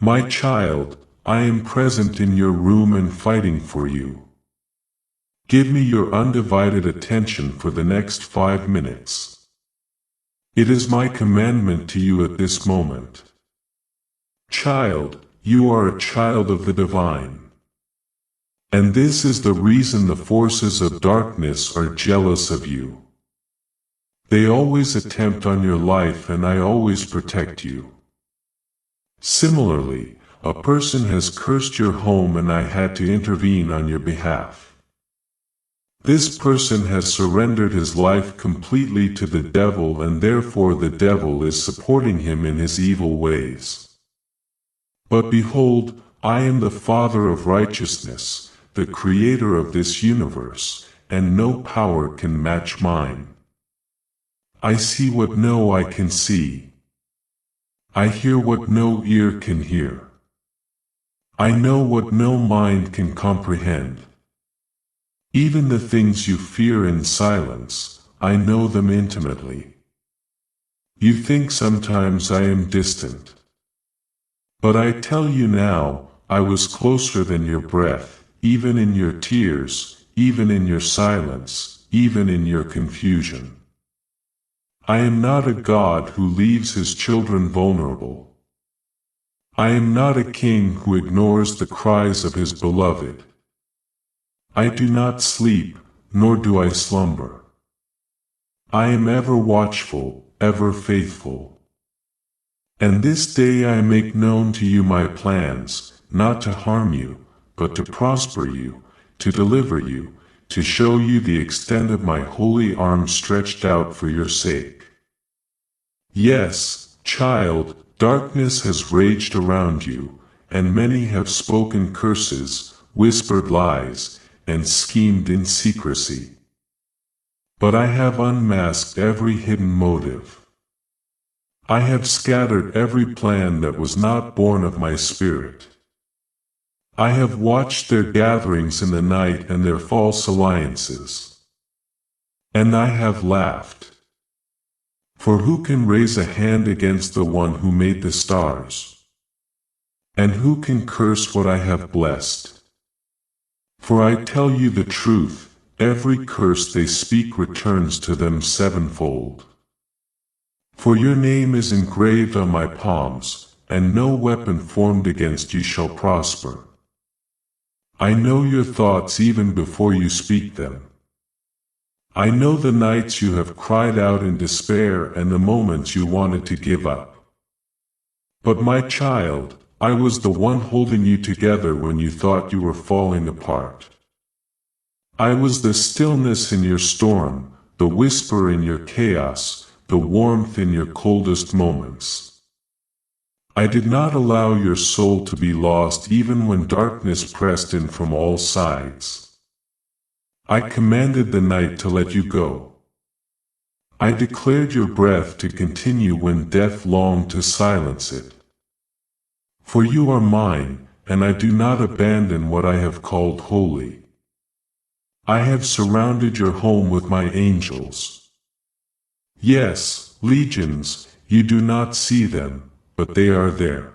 My child, I am present in your room and fighting for you. Give me your undivided attention for the next 5 minutes. It is my commandment to you at this moment. Child, you are a child of the divine. And this is the reason the forces of darkness are jealous of you. They always attempt on your life and I always protect you. Similarly, a person has cursed your home and I had to intervene on your behalf. This person has surrendered his life completely to the devil and therefore the devil is supporting him in his evil ways. But behold, I am the Father of righteousness, the Creator of this universe, and no power can match mine. I see what no eye can see. I hear what no ear can hear. I know what no mind can comprehend. Even the things you fear in silence, I know them intimately. You think sometimes I am distant. But I tell you now, I was closer than your breath, even in your tears, even in your silence, even in your confusion. I am not a God who leaves his children vulnerable. I am not a king who ignores the cries of his beloved. I do not sleep, nor do I slumber. I am ever watchful, ever faithful. And this day I make known to you my plans, not to harm you, but to prosper you, to deliver you, to show you the extent of my holy arm stretched out for your sake. Yes, child, darkness has raged around you, and many have spoken curses, whispered lies, and schemed in secrecy. But I have unmasked every hidden motive. I have scattered every plan that was not born of my spirit. I have watched their gatherings in the night and their false alliances. And I have laughed. For who can raise a hand against the one who made the stars? And who can curse what I have blessed? For I tell you the truth, every curse they speak returns to them sevenfold. For your name is engraved on my palms, and no weapon formed against you shall prosper. I know your thoughts even before you speak them. I know the nights you have cried out in despair and the moments you wanted to give up. But my child, I was the one holding you together when you thought you were falling apart. I was the stillness in your storm, the whisper in your chaos, the warmth in your coldest moments. I did not allow your soul to be lost even when darkness pressed in from all sides. I commanded the night to let you go. I declared your breath to continue when death longed to silence it. For you are mine, and I do not abandon what I have called holy. I have surrounded your home with my angels. Yes, legions, you do not see them, but they are there.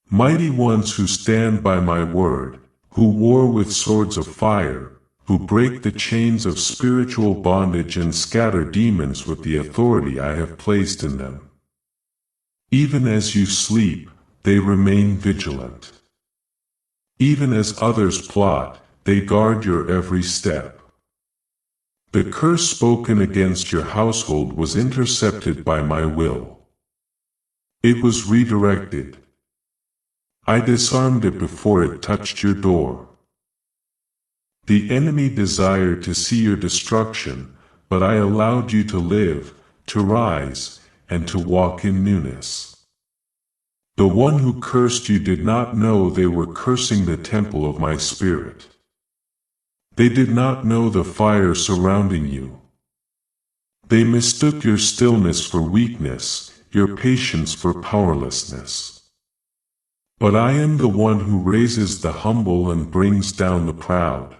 Mighty ones who stand by my word, who war with swords of fire, who break the chains of spiritual bondage and scatter demons with the authority I have placed in them. Even as you sleep, they remain vigilant. Even as others plot, they guard your every step. The curse spoken against your household was intercepted by my will. It was redirected. I disarmed it before it touched your door. The enemy desired to see your destruction, but I allowed you to live, to rise, and to walk in newness. The one who cursed you did not know they were cursing the temple of my spirit. They did not know the fire surrounding you. They mistook your stillness for weakness, your patience for powerlessness. But I am the one who raises the humble and brings down the proud.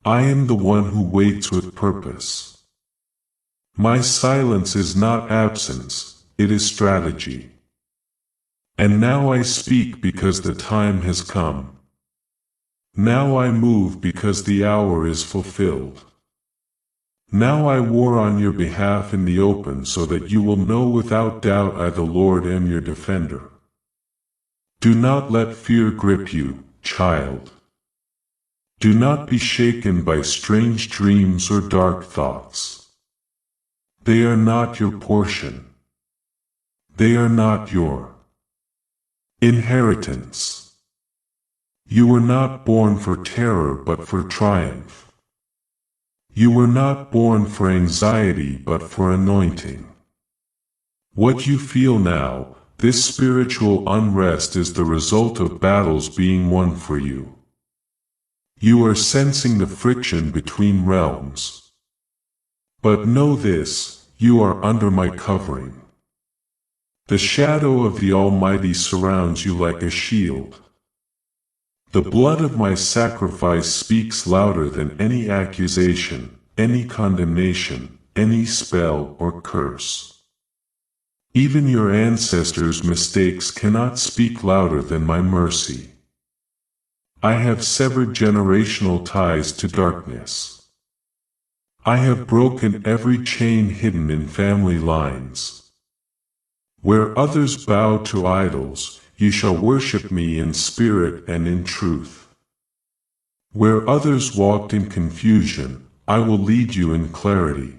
I am the one who waits with purpose. My silence is not absence, it is strategy. And now I speak because the time has come. Now I move because the hour is fulfilled. Now I war on your behalf in the open so that you will know without doubt I the Lord am your defender. Do not let fear grip you, child. Do not be shaken by strange dreams or dark thoughts. They are not your portion. They are not your inheritance. You were not born for terror but for triumph. You were not born for anxiety but for anointing. What you feel now, this spiritual unrest, is the result of battles being won for you. You are sensing the friction between realms. But know this, you are under my covering. The shadow of the Almighty surrounds you like a shield. The blood of my sacrifice speaks louder than any accusation, any condemnation, any spell or curse. Even your ancestors' mistakes cannot speak louder than my mercy. I have severed generational ties to darkness. I have broken every chain hidden in family lines. Where others bow to idols, you shall worship me in spirit and in truth. Where others walked in confusion, I will lead you in clarity.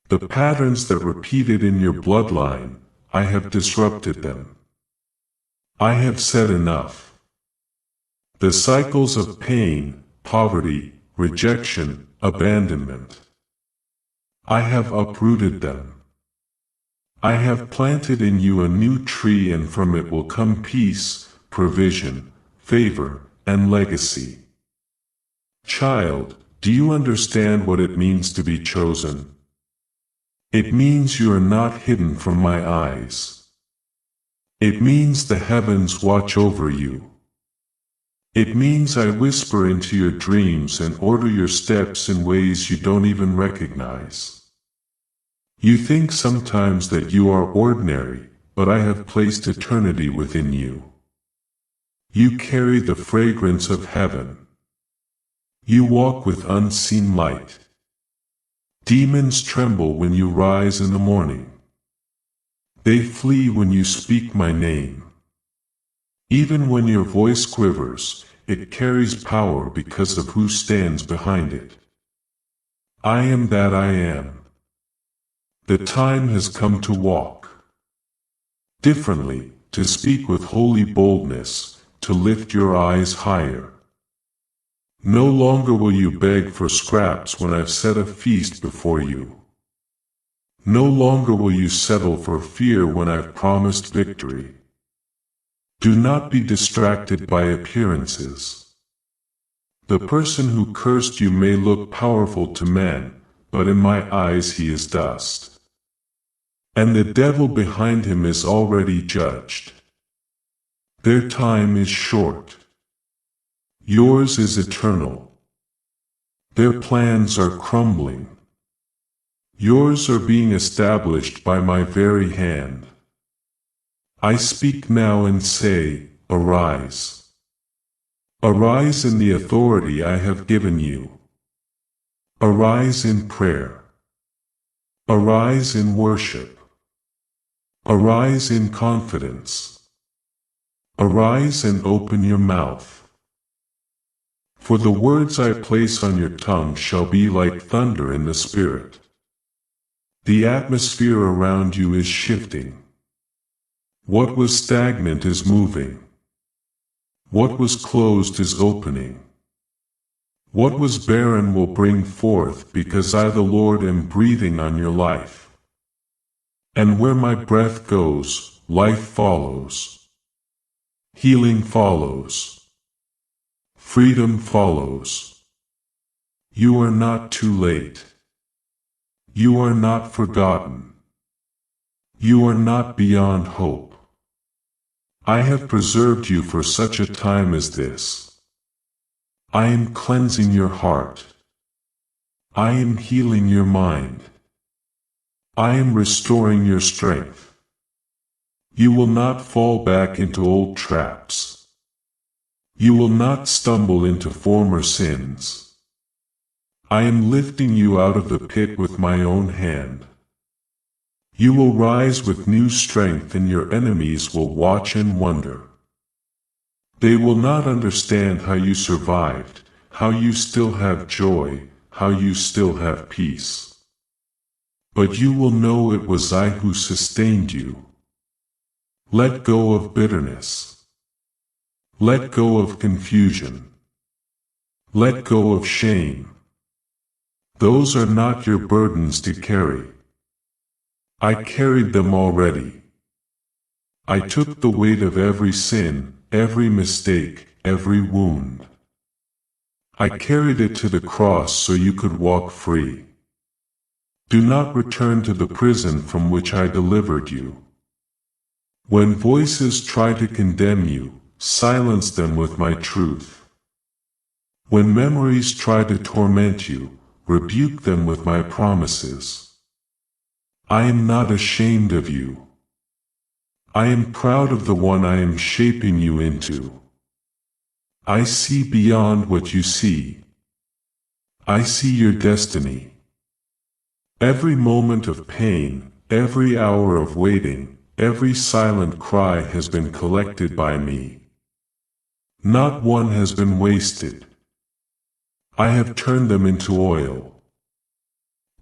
The patterns that repeated in your bloodline, I have disrupted them. I have said enough. The cycles of pain, poverty, rejection, abandonment, I have uprooted them. I have planted in you a new tree, and from it will come peace, provision, favor, and legacy. Child, do you understand what it means to be chosen? It means you are not hidden from my eyes. It means the heavens watch over you. It means I whisper into your dreams and order your steps in ways you don't even recognize. You think sometimes that you are ordinary, but I have placed eternity within you. You carry the fragrance of heaven. You walk with unseen light. Demons tremble when you rise in the morning. They flee when you speak my name. Even when your voice quivers, it carries power because of who stands behind it. I am that I am. The time has come to walk differently, to speak with holy boldness, to lift your eyes higher. No longer will you beg for scraps when I've set a feast before you. No longer will you settle for fear when I've promised victory. Do not be distracted by appearances. The person who cursed you may look powerful to men, but in my eyes he is dust. And the devil behind him is already judged. Their time is short. Yours is eternal. Their plans are crumbling. Yours are being established by my very hand. I speak now and say, arise. Arise in the authority I have given you. Arise in prayer. Arise in worship. Arise in confidence. Arise and open your mouth. For the words I place on your tongue shall be like thunder in the spirit. The atmosphere around you is shifting. What was stagnant is moving. What was closed is opening. What was barren will bring forth, because I the Lord am breathing on your life. And where my breath goes, life follows. Healing follows. Freedom follows. You are not too late. You are not forgotten. You are not beyond hope. I have preserved you for such a time as this. I am cleansing your heart. I am healing your mind. I am restoring your strength. You will not fall back into old traps. You will not stumble into former sins. I am lifting you out of the pit with my own hand. You will rise with new strength, and your enemies will watch and wonder. They will not understand how you survived, how you still have joy, how you still have peace. But you will know it was I who sustained you. Let go of bitterness. Let go of confusion. Let go of shame. Those are not your burdens to carry. I carried them already. I took the weight of every sin, every mistake, every wound. I carried it to the cross so you could walk free. Do not return to the prison from which I delivered you. When voices try to condemn you, silence them with my truth. When memories try to torment you, rebuke them with my promises. I am not ashamed of you. I am proud of the one I am shaping you into. I see beyond what you see. I see your destiny. Every moment of pain, every hour of waiting, every silent cry has been collected by me. Not one has been wasted. I have turned them into oil.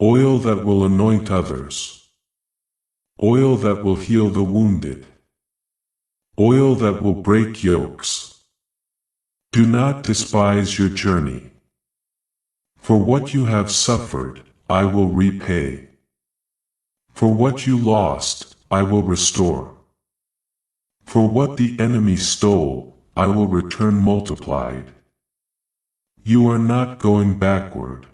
Oil that will anoint others. Oil that will heal the wounded. Oil that will break yokes. Do not despise your journey. For what you have suffered, I will repay. For what you lost, I will restore. For what the enemy stole, I will return multiplied. You are not going backward.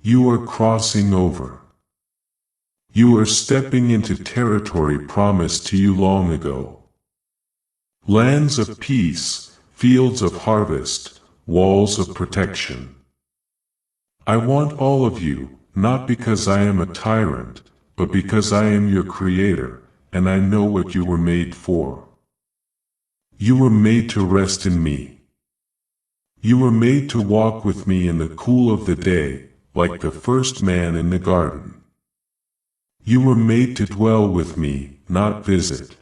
You are crossing over. You are stepping into territory promised to you long ago. Lands of peace, fields of harvest, walls of protection. I want all of you, not because I am a tyrant, but because I am your creator, and I know what you were made for. You were made to rest in me. You were made to walk with me in the cool of the day, like the first man in the garden. You were made to dwell with me, not visit.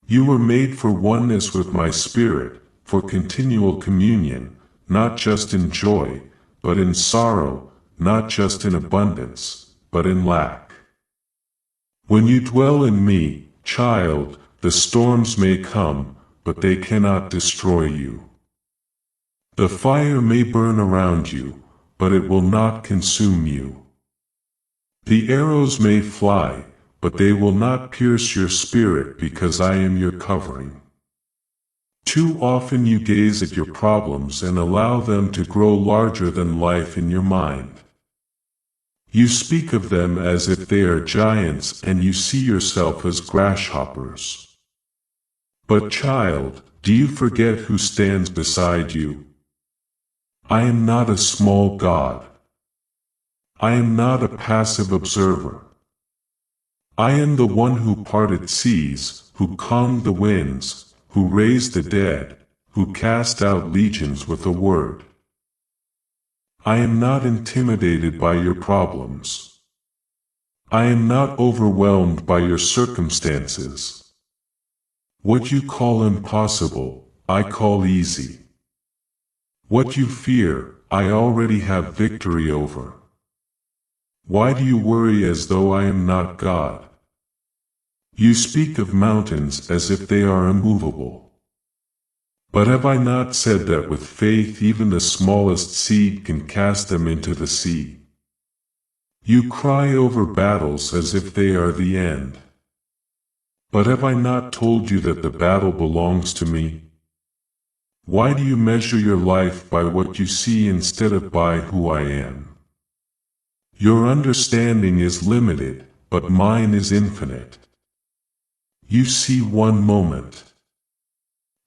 You were made for oneness with my spirit, for continual communion, not just in joy, but in sorrow, not just in abundance, but in lack. When you dwell in me, child, the storms may come, but they cannot destroy you. The fire may burn around you, but it will not consume you. The arrows may fly, but they will not pierce your spirit because I am your covering. Too often you gaze at your problems and allow them to grow larger than life in your mind. You speak of them as if they are giants and you see yourself as grasshoppers. But child, do you forget who stands beside you? I am not a small God. I am not a passive observer. I am the one who parted seas, who calmed the winds, who raised the dead, who cast out legions with a word. I am not intimidated by your problems. I am not overwhelmed by your circumstances. What you call impossible, I call easy. What you fear, I already have victory over. Why do you worry as though I am not God? You speak of mountains as if they are immovable. But have I not said that with faith even the smallest seed can cast them into the sea? You cry over battles as if they are the end. But have I not told you that the battle belongs to me? Why do you measure your life by what you see instead of by who I am? Your understanding is limited, but mine is infinite. You see one moment.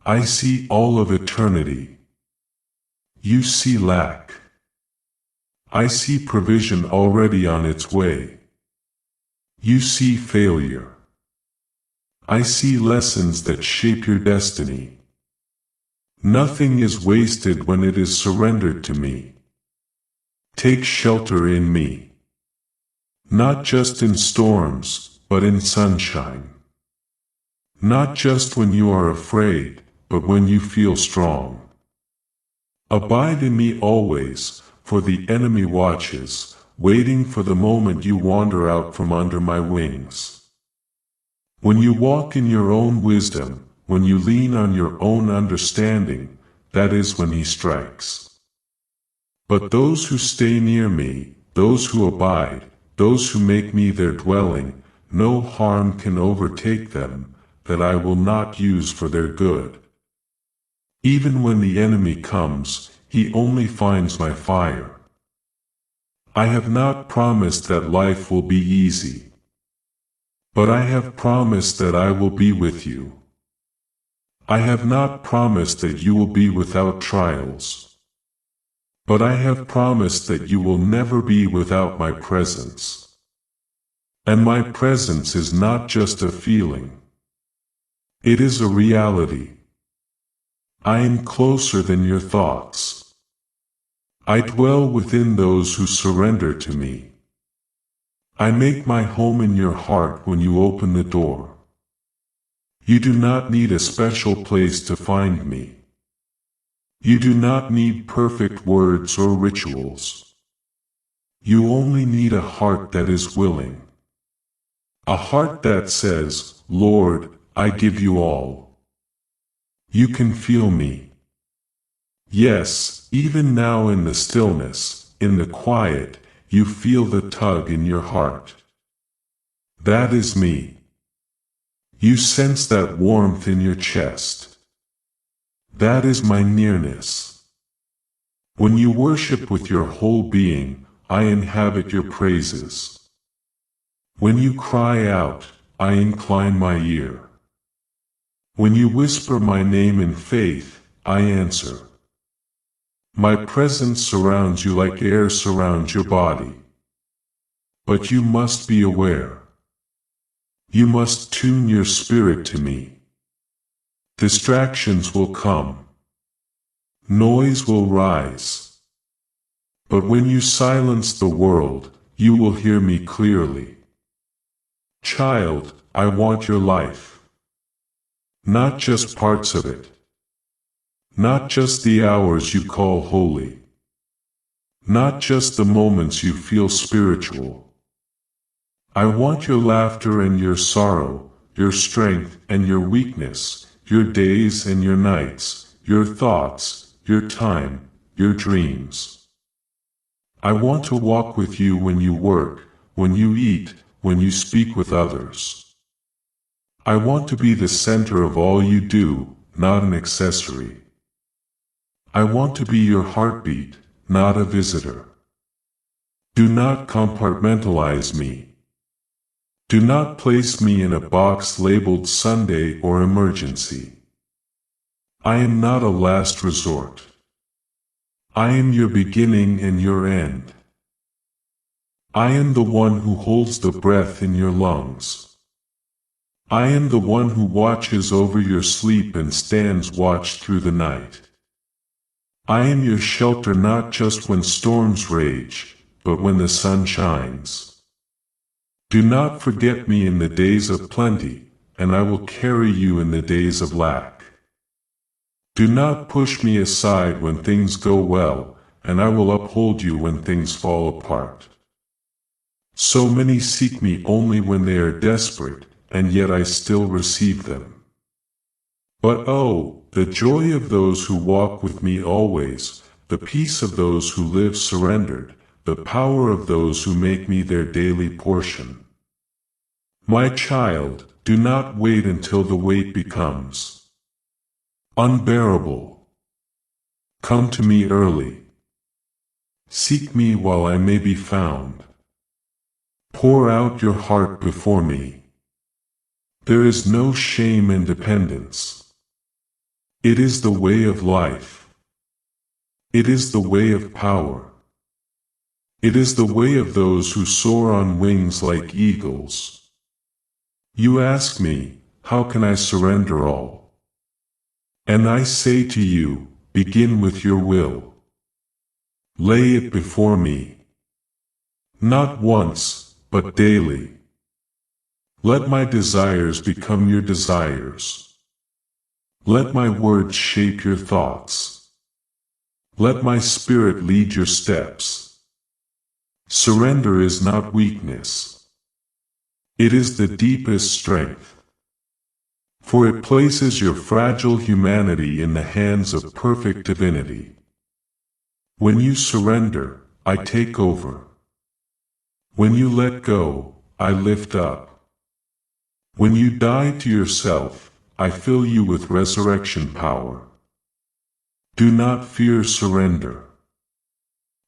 I see all of eternity. You see lack. I see provision already on its way. You see failure. I see lessons that shape your destiny. Nothing is wasted when it is surrendered to me. Take shelter in me. Not just in storms, but in sunshine. Not just when you are afraid, but when you feel strong. Abide in me always, for the enemy watches, waiting for the moment you wander out from under my wings. When you walk in your own wisdom, when you lean on your own understanding, that is when he strikes. But those who stay near me, those who abide, those who make me their dwelling, no harm can overtake them, that I will not use for their good. Even when the enemy comes, he only finds my fire. I have not promised that life will be easy. But I have promised that I will be with you. I have not promised that you will be without trials. But I have promised that you will never be without my presence. And my presence is not just a feeling. It is a reality. I am closer than your thoughts. I dwell within those who surrender to me. I make my home in your heart when you open the door. You do not need a special place to find me. You do not need perfect words or rituals. You only need a heart that is willing. A heart that says, Lord, I give you all. You can feel me. Yes, even now in the stillness, in the quiet, you feel the tug in your heart. That is me. You sense that warmth in your chest. That is my nearness. When you worship with your whole being, I inhabit your praises. When you cry out, I incline my ear. When you whisper my name in faith, I answer. My presence surrounds you like air surrounds your body. But you must be aware. You must tune your spirit to me. Distractions will come. Noise will rise. But when you silence the world, you will hear me clearly. Child, I want your life. Not just parts of it. Not just the hours you call holy. Not just the moments you feel spiritual. I want your laughter and your sorrow, your strength and your weakness, your days and your nights, your thoughts, your time, your dreams. I want to walk with you when you work, when you eat, when you speak with others. I want to be the center of all you do, not an accessory. I want to be your heartbeat, not a visitor. Do not compartmentalize me. Do not place me in a box labeled Sunday or emergency. I am not a last resort. I am your beginning and your end. I am the one who holds the breath in your lungs. I am the one who watches over your sleep and stands watch through the night. I am your shelter not just when storms rage, but when the sun shines. Do not forget me in the days of plenty, and I will carry you in the days of lack. Do not push me aside when things go well, and I will uphold you when things fall apart. So many seek me only when they are desperate, and yet I still receive them. But oh, the joy of those who walk with me always, the peace of those who live surrendered, the power of those who make me their daily portion. My child, do not wait until the weight becomes unbearable. Come to me early. Seek me while I may be found. Pour out your heart before me. There is no shame in dependence. It is the way of life. It is the way of power. It is the way of those who soar on wings like eagles. You ask me, how can I surrender all? And I say to you, begin with your will. Lay it before me. Not once, but daily. Let my desires become your desires. Let my words shape your thoughts. Let my spirit lead your steps. Surrender is not weakness. It is the deepest strength. For it places your fragile humanity in the hands of perfect divinity. When you surrender, I take over. When you let go, I lift up. When you die to yourself, I fill you with resurrection power. Do not fear surrender.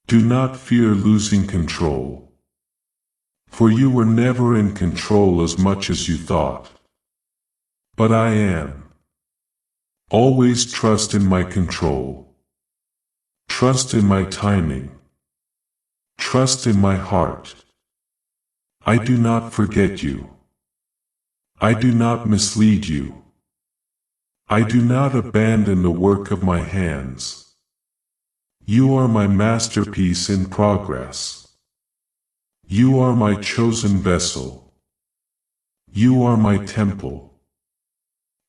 Do not fear losing control. For you were never in control as much as you thought. But I am. Always trust in my control. Trust in my timing. Trust in my heart. I do not forget you. I do not mislead you. I do not abandon the work of my hands. You are my masterpiece in progress. You are my chosen vessel. You are my temple.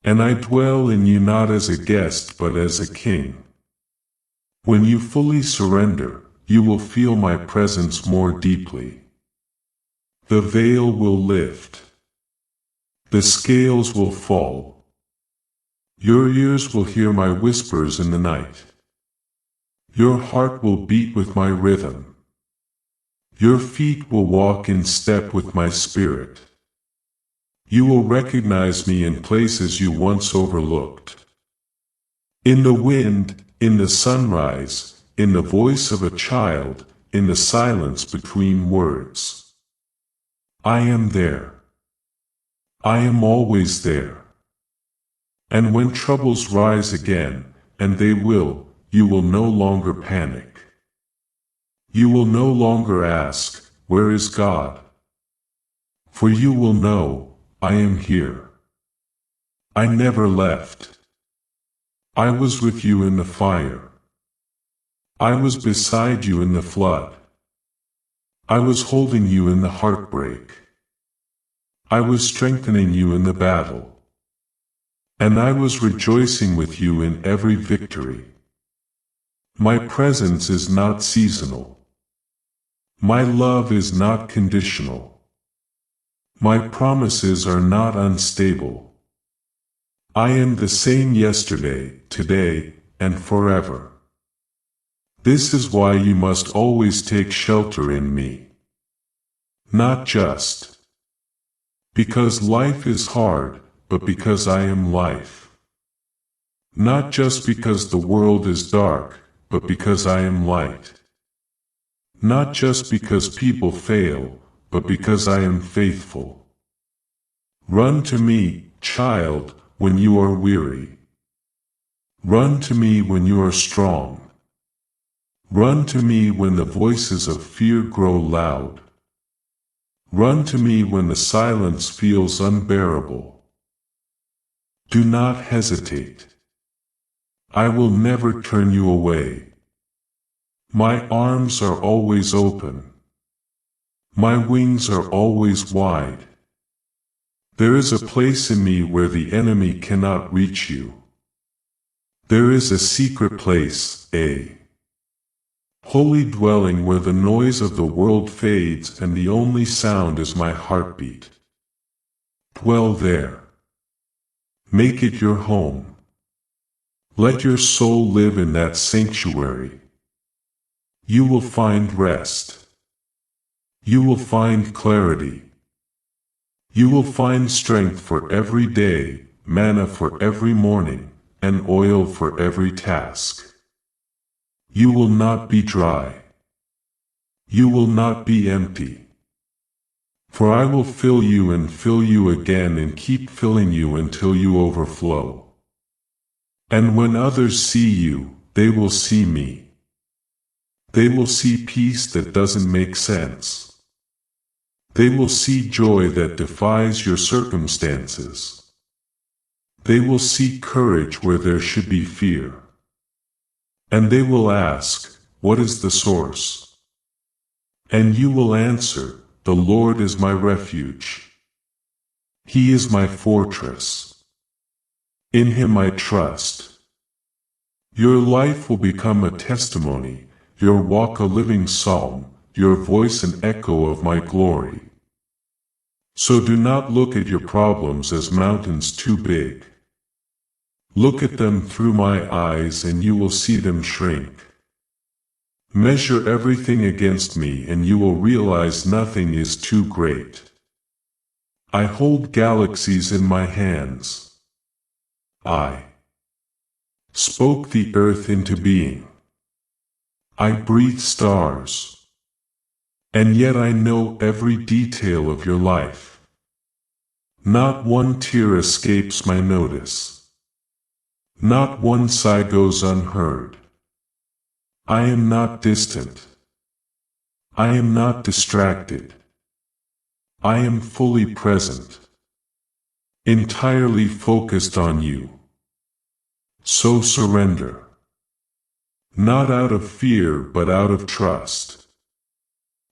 And I dwell in you not as a guest but as a king. When you fully surrender, you will feel my presence more deeply. The veil will lift. The scales will fall. Your ears will hear my whispers in the night. Your heart will beat with my rhythm. Your feet will walk in step with my spirit. You will recognize me in places you once overlooked. In the wind, in the sunrise, in the voice of a child, in the silence between words. I am there. I am always there. And when troubles rise again, and they will, you will no longer panic. You will no longer ask, where is God? For you will know, I am here. I never left. I was with you in the fire. I was beside you in the flood. I was holding you in the heartbreak. I was strengthening you in the battle. And I was rejoicing with you in every victory. My presence is not seasonal. My love is not conditional. My promises are not unstable. I am the same yesterday, today, and forever. This is why you must always take shelter in me. Not just because life is hard, but because I am life. Not just because the world is dark, but because I am light. Not just because people fail, but because I am faithful. Run to me, child, when you are weary. Run to me when you are strong. Run to me when the voices of fear grow loud. Run to me when the silence feels unbearable. Do not hesitate. I will never turn you away. My arms are always open. My wings are always wide. There is a place in me where the enemy cannot reach you. There is a secret place, a holy dwelling where the noise of the world fades and the only sound is my heartbeat. Dwell there. Make it your home. Let your soul live in that sanctuary. You will find rest. You will find clarity. You will find strength for every day, manna for every morning, and oil for every task. You will not be dry. You will not be empty. For I will fill you and fill you again and keep filling you until you overflow. And when others see you, they will see me. They will see peace that doesn't make sense. They will see joy that defies your circumstances. They will see courage where there should be fear. And they will ask, what is the source? And you will answer, the Lord is my refuge. He is my fortress. In Him I trust. Your life will become a testimony, your walk a living psalm, your voice an echo of my glory. So do not look at your problems as mountains too big. Look at them through my eyes and you will see them shrink. Measure everything against me and you will realize nothing is too great. I hold galaxies in my hands. I spoke the earth into being. I breathe stars. And yet I know every detail of your life. Not one tear escapes my notice. Not one sigh goes unheard. I am not distant. I am not distracted. I am fully present. Entirely focused on you. So surrender. Not out of fear but out of trust.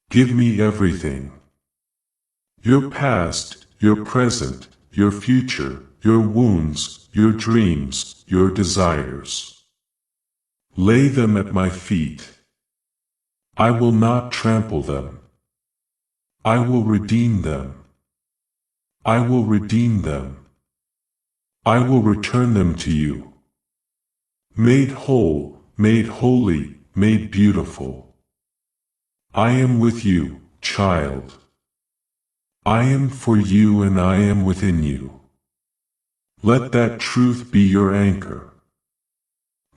Give me everything. Your past, your present, your future, your wounds, your dreams, your desires. Lay them at my feet. I will not trample them. I will redeem them. I will redeem them. I will return them to you. Made whole, made holy, made beautiful. I am with you, child. I am for you and I am within you. Let that truth be your anchor.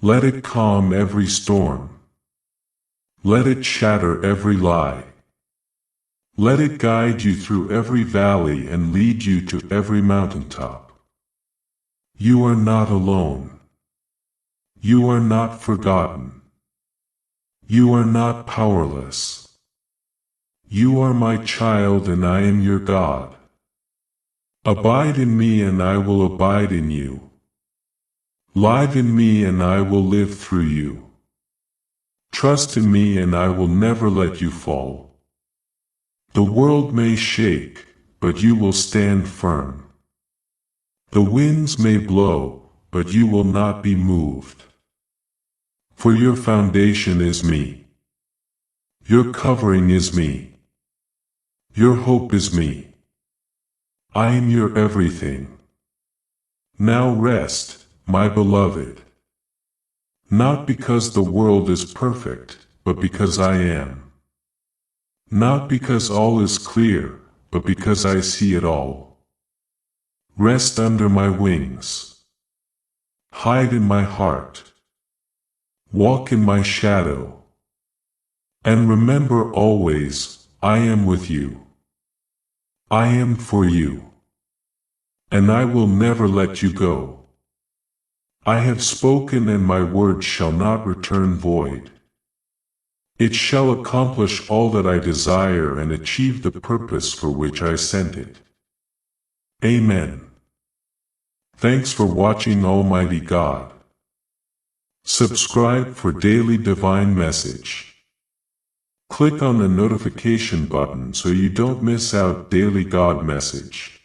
Let it calm every storm. Let it shatter every lie. Let it guide you through every valley and lead you to every mountaintop. You are not alone. You are not forgotten. You are not powerless. You are my child and I am your God. Abide in me and I will abide in you. Live in me and I will live through you. Trust in me and I will never let you fall. The world may shake, but you will stand firm. The winds may blow, but you will not be moved. For your foundation is me. Your covering is me. Your hope is me. I am your everything. Now rest, my beloved. Not because the world is perfect, but because I am. Not because all is clear, but because I see it all. Rest under my wings. Hide in my heart. Walk in my shadow. And remember always, I am with you. I am for you. And I will never let you go. I have spoken and my word shall not return void. It shall accomplish all that I desire and achieve the purpose for which I sent it. Amen. Thanks for watching, Almighty God. Subscribe for daily divine message. Click on the notification button so you don't miss out daily God message.